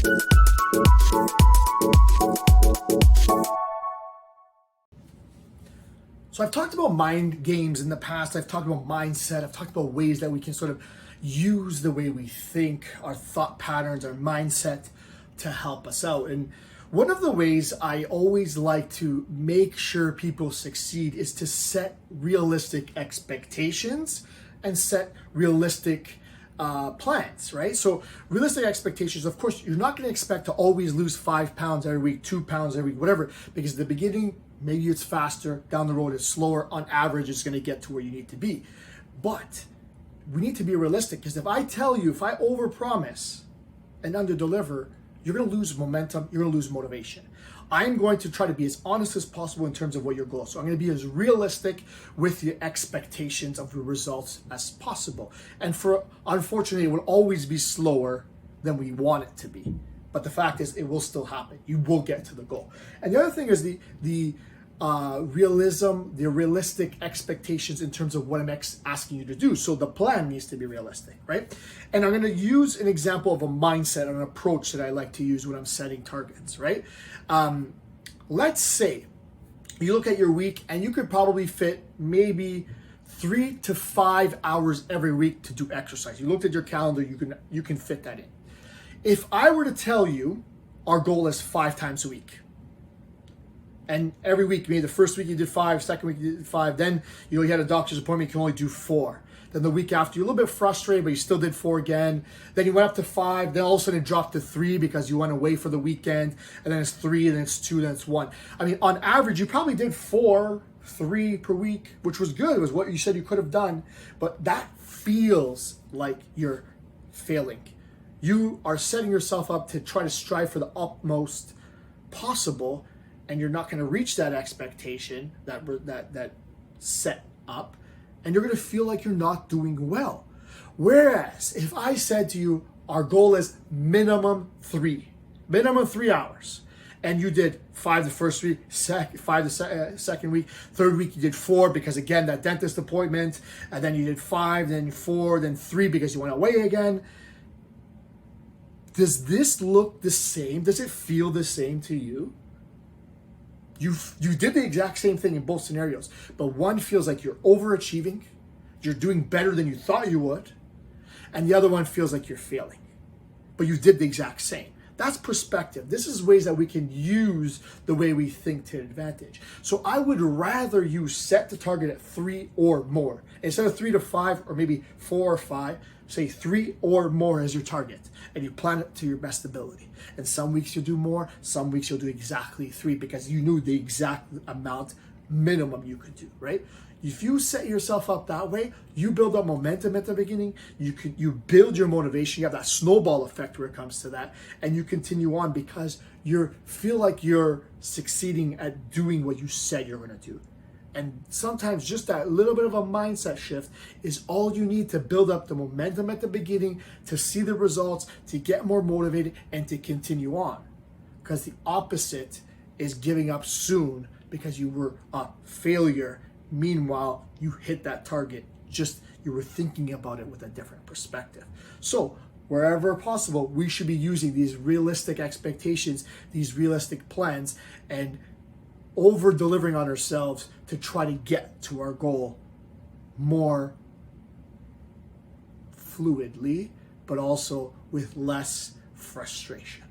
So I've talked about mind games in the past. I've talked about mindset. I've talked about ways that we can sort of use the way we think, our thought patterns, our mindset to help us out. And one of the ways I always like to make sure people succeed is to set realistic expectations and set realistic plans, right? So realistic expectations, of course, you're not going to expect to always lose 5 pounds every week, 2 pounds every week, whatever, because at the beginning, maybe it's faster, down the road it's slower. On average, it's going to get to where you need to be. But we need to be realistic, because if I overpromise and underdeliver, you're going to lose momentum, you're going to lose motivation. I'm going to try to be as honest as possible in terms of what your goals are. So I'm going to be as realistic with your expectations of the results as possible. And unfortunately, it will always be slower than we want it to be. But the fact is, it will still happen. You will get to the goal. And the other thing is the realism, the realistic expectations in terms of what I'm asking you to do. So the plan needs to be realistic, right? And I'm going to use an example of a mindset, an approach that I like to use when I'm setting targets, right? Let's say you look at your week and you could probably fit maybe 3 to 5 hours every week to do exercise. You looked at your calendar, you can fit that in. If I were to tell you our goal is 5 times a week, and every week, maybe the first week you did 5, second week you did 5, then you had a doctor's appointment, you can only do 4. Then the week after, you're a little bit frustrated, but you still did 4 again. Then you went up to 5, then all of a sudden it dropped to 3 because you went away for the weekend, and then it's 3, then it's 2, then it's 1. I mean, on average, you probably did 3 per week, which was good. It was what you said you could have done, but that feels like you're failing. You are setting yourself up to try to strive for the utmost possible, and you're not going to reach that expectation that set up, and you're going to feel like you're not doing well. Whereas if I said to you, our goal is minimum 3 hours, and you did 5 the first week, 5 the second week, third week you did 4 because again that dentist appointment, and then you did 5, then 4, then 3 because you went away again. Does this look the same? Does it feel the same to you? You did the exact same thing in both scenarios, but one feels like you're overachieving, you're doing better than you thought you would, and the other one feels like you're failing, but you did the exact same. That's perspective. This is ways that we can use the way we think to advantage. So I would rather you set the target at 3 or more. Instead of 3 to 5 or maybe 4 or 5, say 3 or more as your target, and you plan it to your best ability. And some weeks you'll do more, some weeks you'll do exactly 3 because you knew the exact amount minimum you could do, right? If you set yourself up that way, you build up momentum at the beginning, you build your motivation, you have that snowball effect where it comes to that, and you continue on because you feel like you're succeeding at doing what you said you're going to do. And sometimes just that little bit of a mindset shift is all you need to build up the momentum at the beginning, to see the results, to get more motivated, and to continue on. Because the opposite is giving up soon because you were a failure. Meanwhile, you hit that target, just you were thinking about it with a different perspective. So wherever possible, we should be using these realistic expectations, these realistic plans, and over delivering on ourselves to try to get to our goal more fluidly, but also with less frustration.